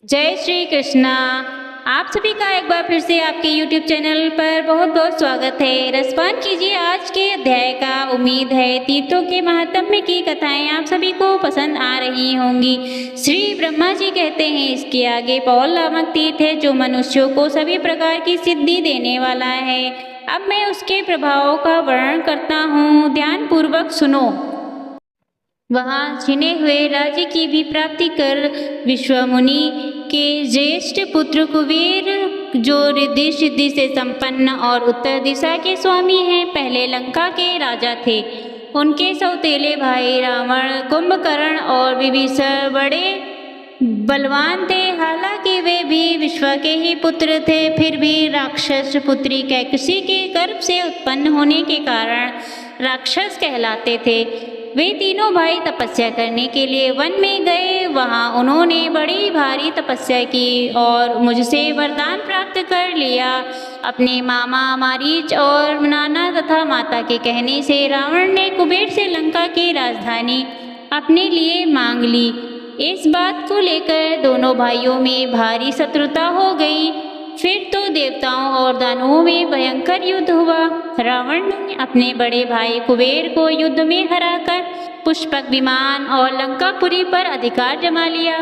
जय श्री कृष्णा। आप सभी का एक बार फिर से आपके YouTube चैनल पर बहुत बहुत स्वागत है। रसपान कीजिए आज के अध्याय का। उम्मीद है तीर्थों के महात्म्य की कथाएं आप सभी को पसंद आ रही होंगी। श्री ब्रह्मा जी कहते हैं इसके आगे पौल नामक तीर्थ है जो मनुष्यों को सभी प्रकार की सिद्धि देने वाला है। अब मैं उसके प्रभावों का वर्णन करता हूँ, ध्यान पूर्वक सुनो। वहाँ छिने हुए राज्य की भी प्राप्ति कर विश्वमुनि के ज्येष्ठ पुत्र कुबेर, जो रिद्धि सिद्धि से संपन्न और उत्तर दिशा के स्वामी हैं, पहले लंका के राजा थे। उनके सौतेले भाई रावण, कुंभकर्ण और विभीषण बड़े बलवान थे। हालांकि वे भी विश्व के ही पुत्र थे, फिर भी राक्षस पुत्री कैकसी के गर्भ से उत्पन्न होने के कारण राक्षस कहलाते थे। वे तीनों भाई तपस्या करने के लिए वन में गए। वहां उन्होंने बड़ी भारी तपस्या की और मुझसे वरदान प्राप्त कर लिया। अपने मामा मारीच और नाना तथा माता के कहने से रावण ने कुबेर से लंका की राजधानी अपने लिए मांग ली। इस बात को लेकर दोनों भाइयों में भारी शत्रुता हो गई। फिर तो देवताओं और दानवों में भयंकर युद्ध हुआ। रावण ने अपने बड़े भाई कुबेर को युद्ध में हराकर पुष्पक विमान और लंकापुरी पर अधिकार जमा लिया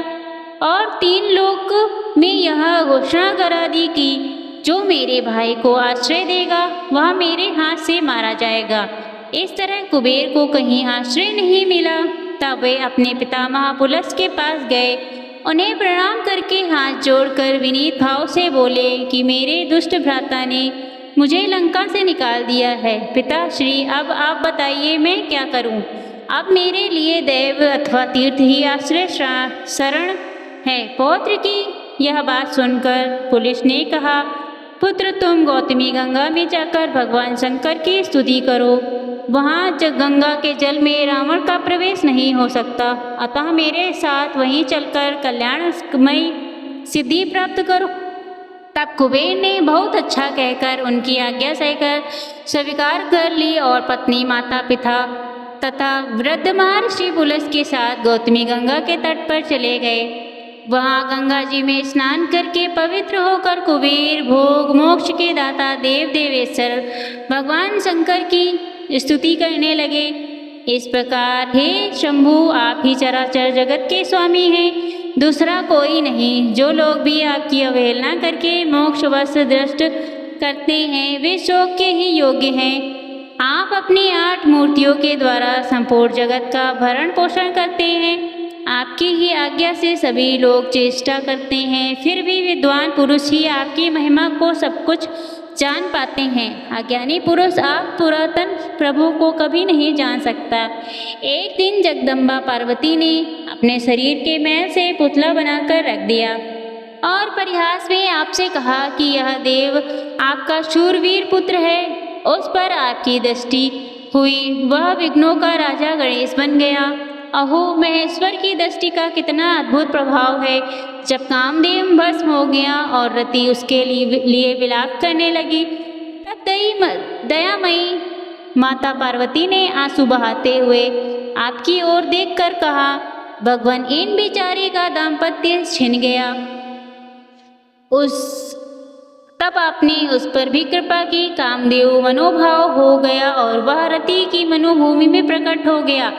और 3 लोक में यह घोषणा करा दी कि जो मेरे भाई को आश्रय देगा वह मेरे हाथ से मारा जाएगा। इस तरह कुबेर को कहीं आश्रय नहीं मिला। तब वे अपने पितामह पुलस्त के पास गए। उन्हें प्रणाम करके हाथ जोड़कर विनीत भाव से बोले कि मेरे दुष्ट भ्राता ने मुझे लंका से निकाल दिया है। पिताश्री, अब आप बताइए मैं क्या करूं? अब मेरे लिए दैव अथवा तीर्थ ही आश्रय शरण है। पौत्र की यह बात सुनकर पुलिस ने कहा, पुत्र तुम गौतमी गंगा में जाकर भगवान शंकर की स्तुति करो। वहाँ गंगा के जल में रावण का प्रवेश नहीं हो सकता, अतः मेरे साथ वहीं चलकर कल्याणमयी सिद्धि प्राप्त करो। तब कुबेर ने बहुत अच्छा कहकर उनकी आज्ञा सहकर स्वीकार कर ली और पत्नी, माता पिता तथा वृद्ध महर्षि पुलस्त के साथ गौतमी गंगा के तट पर चले गए। वहाँ गंगा जी में स्नान करके पवित्र होकर कुबेर भोग मोक्ष के दाता देव देवेश्वर भगवान शंकर की स्तुति करने लगे। इस प्रकार, हे शंभु, आप ही चराचर जगत के स्वामी हैं, दूसरा कोई नहीं। जो लोग भी आपकी अवहेलना करके मोक्ष वश दृष्ट करते हैं वे शोक के ही योग्य हैं। आप अपनी 8 मूर्तियों के द्वारा संपूर्ण जगत का भरण पोषण करते हैं। आपकी ही आज्ञा से सभी लोग चेष्टा करते हैं, फिर भी विद्वान पुरुष ही आपकी महिमा को सब कुछ जान पाते हैं। अज्ञानी पुरुष आप पुरातन प्रभु को कभी नहीं जान सकता। एक दिन जगदम्बा पार्वती ने अपने शरीर के मैल से पुतला बनाकर रख दिया और परिहास में आपसे कहा कि यह देव आपका शूरवीर पुत्र है। उस पर आपकी दृष्टि हुई, वह विघ्नों का राजा गणेश बन गया। अहो, महेश्वर की दृष्टि का कितना अद्भुत प्रभाव है। जब कामदेव भस्म हो गया और रति उसके लिए विलाप करने लगी, तब दयामयी माता पार्वती ने आंसू बहाते हुए आपकी ओर देखकर कहा, भगवान, इन बेचारे का दाम्पत्य छिन गया। तब आपने उस पर भी कृपा की। कामदेव मनोभाव हो गया और वह रति की मनोभूमि में प्रकट हो गया।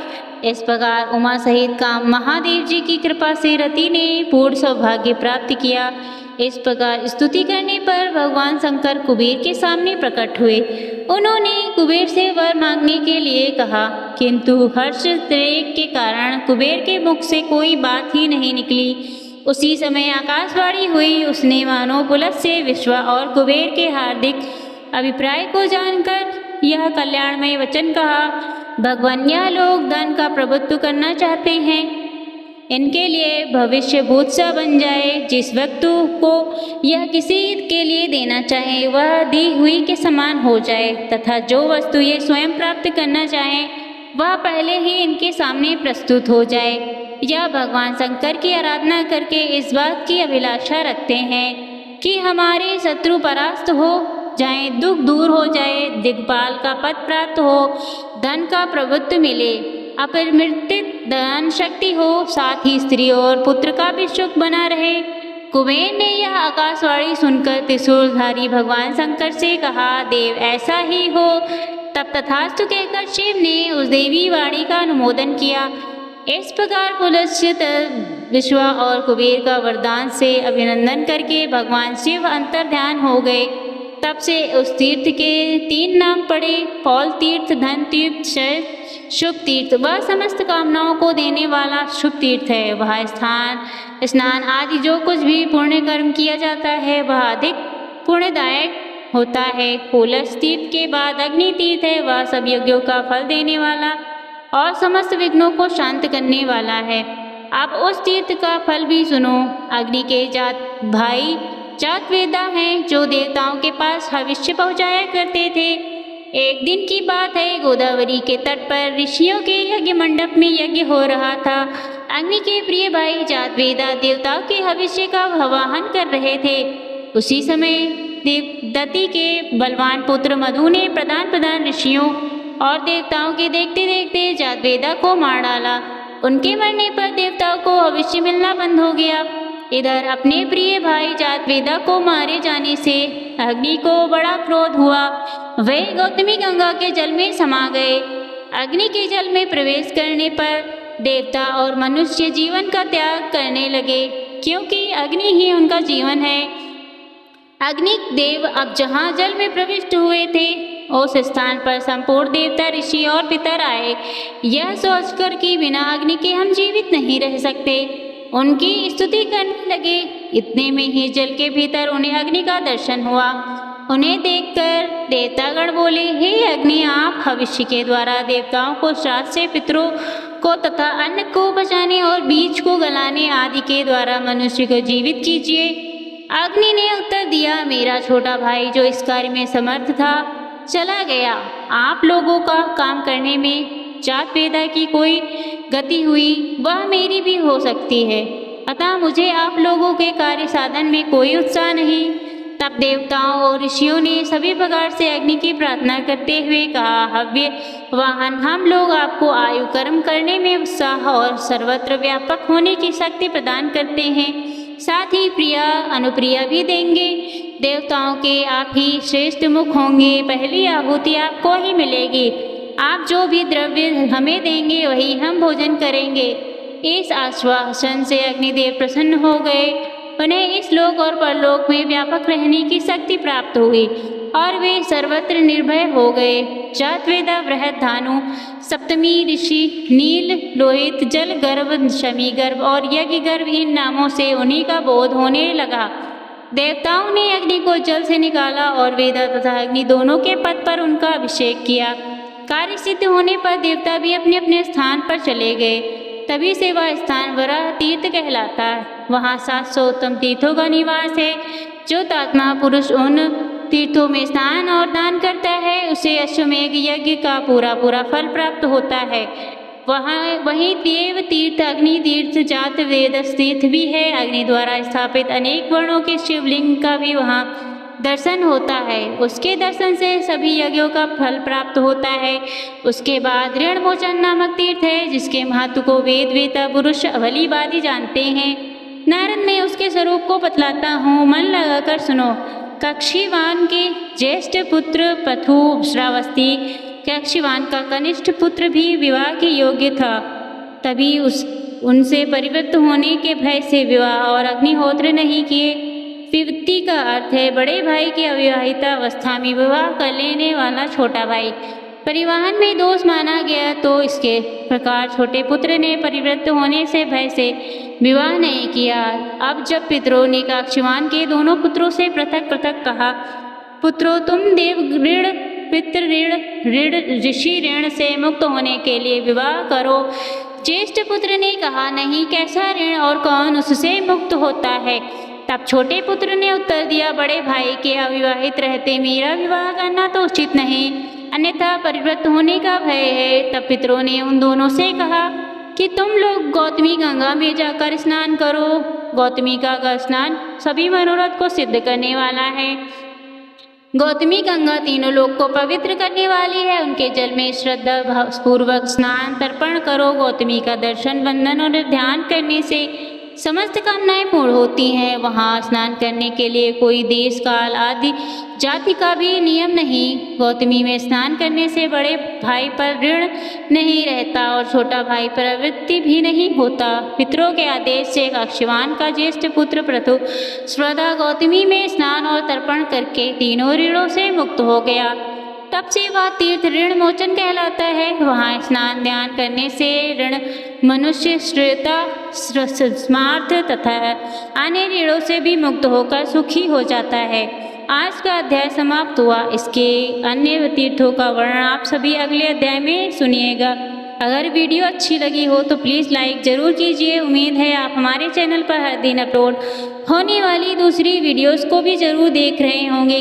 इस प्रकार उमा सहित काम महादेव जी की कृपा से रति ने पूर्ण सौभाग्य प्राप्त किया। इस प्रकार स्तुति करने पर भगवान शंकर कुबेर के सामने प्रकट हुए। उन्होंने कुबेर से वर मांगने के लिए कहा, किंतु हर्ष त्रेग के कारण कुबेर के मुख से कोई बात ही नहीं निकली। उसी समय आकाशवाणी हुई। उसने मानो पुलस्त से विश्व और कुबेर के हार्दिक अभिप्राय को जानकर यह कल्याणमय वचन कहा, भगवान, यह लोग धन का प्रभुत्व करना चाहते हैं। इनके लिए भविष्य भूत सा बन जाए। जिस वस्तु को यह किसी के लिए देना चाहे वह दी हुई के समान हो जाए, तथा जो वस्तु ये स्वयं प्राप्त करना चाहें वह पहले ही इनके सामने प्रस्तुत हो जाए। यह भगवान शंकर की आराधना करके इस बात की अभिलाषा रखते हैं कि हमारे शत्रु परास्त हो जाए, दुख दूर हो जाए, दिग्पाल का पद प्राप्त हो, धन का प्रभुत्व मिले, अपरिमित दान शक्ति हो, साथ ही स्त्री और पुत्र का भी सुख बना रहे। कुबेर ने यह आकाशवाणी सुनकर त्रिशूलधारी भगवान शंकर से कहा, देव ऐसा ही हो। तब तथास्तु कहकर शिव ने उस देवी वाणी का अनुमोदन किया। इस प्रकार पुलस्त्य विश्वा और कुबेर का वरदान से अभिनंदन करके भगवान शिव अंतर्ध्यान हो गए। तब से उस तीर्थ के 3 नाम पड़े, फौल तीर्थ, धन तीर्थ, शुभ तीर्थ। वह समस्त कामनाओं को देने वाला शुभ तीर्थ है। वह स्नान आदि जो कुछ भी पुण्य कर्म किया जाता है वह अधिक पुण्यदायक होता है। पुलस तीर्थ के बाद अग्नि तीर्थ है। वह सब यज्ञों का फल देने वाला और समस्त विघ्नों को शांत करने वाला है। अब उस तीर्थ का फल भी सुनो। अग्नि के भाई जातवेदा हैं जो देवताओं के पास भविष्य पहुँचाया करते थे। एक दिन की बात है, गोदावरी के तट पर ऋषियों के यज्ञ मंडप में यज्ञ हो रहा था। अग्नि के प्रिय भाई जातवेदा देवताओं के भविष्य का आवाहन कर रहे थे। उसी समय देवदत्ति के बलवान पुत्र मधु ने प्रधान ऋषियों और देवताओं के देखते देखते जातवेदा को मार डाला। उनके मरने पर देवताओं को भविष्य मिलना बंद हो गया। इधर अपने प्रिय भाई जातवेदा को मारे जाने से अग्नि को बड़ा क्रोध हुआ। वे गौतमी गंगा के जल में समा गए। अग्नि के जल में प्रवेश करने पर देवता और मनुष्य जीवन का त्याग करने लगे, क्योंकि अग्नि ही उनका जीवन है। अग्नि देव अब जहाँ जल में प्रविष्ट हुए थे उस स्थान पर संपूर्ण देवता, ऋषि और पितर आए, यह सोचकर कि बिना अग्नि के हम जीवित नहीं रह सकते। उनकी स्तुति करने लगे। इतने में ही जल के भीतर उन्हें अग्नि का दर्शन हुआ। उन्हें देखकर देवतागण बोले, हे अग्नि, आप भविष्य के द्वारा देवताओं को श्राद्ध से पितरों को तथा अन्न को बचाने और बीज को गलाने आदि के द्वारा मनुष्य को जीवित कीजिए। अग्नि ने उत्तर दिया, मेरा छोटा भाई जो इस कार्य में समर्थ था चला गया। आप लोगों का काम करने में जातवेदा की कोई गति हुई वह मेरी भी हो सकती है, अतः मुझे आप लोगों के कार्य साधन में कोई उत्साह नहीं। तब देवताओं और ऋषियों ने सभी प्रकार से अग्नि की प्रार्थना करते हुए कहा, हव्य वाहन, हम लोग आपको आयु कर्म करने में उत्साह और सर्वत्र व्यापक होने की शक्ति प्रदान करते हैं, साथ ही प्रिया अनुप्रिया भी देंगे। देवताओं के आप ही श्रेष्ठ मुख होंगे, पहली आहुति आपको ही मिलेगी। आप जो भी द्रव्य हमें देंगे वही हम भोजन करेंगे। इस आश्वासन से अग्निदेव प्रसन्न हो गए। उन्हें इस लोक और परलोक में व्यापक रहने की शक्ति प्राप्त हुई और वे सर्वत्र निर्भय हो गए। जातवेदा, बृहद, धानु, सप्तमी ऋषि, नील, लोहित, जल गर्भ, शमी गर्भ और यज्ञ गर्भ, इन नामों से उन्हीं का बोध होने लगा। देवताओं ने अग्नि को जल से निकाला और वेदा तथा अग्नि दोनों के पद पर उनका अभिषेक किया। कार्य सिद्ध होने पर देवता भी अपने अपने स्थान पर चले गए। तभी से वह स्थान वराह तीर्थ कहलाता है। वहाँ 700 उत्तम तीर्थों का निवास है। जो तात्मा पुरुष उन तीर्थों में स्नान और दान करता है उसे अश्वमेघ यज्ञ का पूरा फल प्राप्त होता है। वहीं देव तीर्थ, अग्नि तीर्थ, जातवेद तीर्थ भी है। अग्नि द्वारा स्थापित अनेक वर्णों के शिवलिंग का भी वहाँ दर्शन होता है। उसके दर्शन से सभी यज्ञों का फल प्राप्त होता है। उसके बाद ऋण मोचन नामक तीर्थ है, जिसके महत्व को वेद वेता पुरुष भलीभांति जानते हैं। नारद, मैं उसके स्वरूप को बतलाता हूँ, मन लगाकर सुनो। कक्षीवान के ज्येष्ठ पुत्र पथु श्रावस्ती, कक्षीवान का कनिष्ठ पुत्र भी विवाह के योग्य था। तभी उनसे परिवृत्त होने के भय से विवाह और अग्निहोत्र नहीं किए। विवृत्ति का अर्थ है बड़े भाई की अविवाहिता अवस्था में विवाह कर लेने वाला छोटा भाई। परिवहन में दोष माना गया तो इसके प्रकार छोटे पुत्र ने परिवृत्त होने से भय से विवाह नहीं किया। अब जब पितरों ने कक्षीवान के दोनों पुत्रों से पृथक पृथक कहा, पुत्रों, तुम देव ऋण, पितृ ऋण, ऋषि ऋण से मुक्त होने के लिए विवाह करो। ज्येष्ठ पुत्र ने कहा, नहीं, कैसा ऋण और कौन उससे मुक्त होता है। तब छोटे पुत्र ने उत्तर दिया, बड़े भाई के अविवाहित रहते मेरा विवाह करना तो उचित नहीं, अन्यथा परिवृत्त होने का भय है। तब पितरों ने उन दोनों से कहा कि तुम लोग गौतमी गंगा में जाकर स्नान करो। गौतमी का स्नान सभी मनोरथ को सिद्ध करने वाला है। गौतमी गंगा तीनों लोक को पवित्र करने वाली है। उनके जल में श्रद्धा पूर्वक स्नान तर्पण करो। गौतमी का दर्शन, वंदन और ध्यान करने से समस्त कामनाएं पूर्ण होती हैं। वहाँ स्नान करने के लिए कोई देश काल आदि जाति का भी नियम नहीं। गौतमी में स्नान करने से बड़े भाई पर ऋण नहीं रहता और छोटा भाई पर आवृत्ति भी नहीं होता। पितरों के आदेश से अक्षवान का ज्येष्ठ पुत्र प्रथु स्वदा गौतमी में स्नान और तर्पण करके तीनों ऋणों से मुक्त हो गया। तब से वह तीर्थ ऋण मोचन कहलाता है। वहाँ स्नान ध्यान करने से ऋण मनुष्य श्रेयता स्मार्थ तथा अन्य ऋणों से भी मुक्त होकर सुखी हो जाता है। आज का अध्याय समाप्त हुआ। इसके अन्य तीर्थों का वर्णन आप सभी अगले अध्याय में सुनिएगा। अगर वीडियो अच्छी लगी हो तो प्लीज़ लाइक ज़रूर कीजिए। उम्मीद है आप हमारे चैनल पर हर दिन अपलोड होने वाली दूसरी वीडियोस को भी ज़रूर देख रहे होंगे।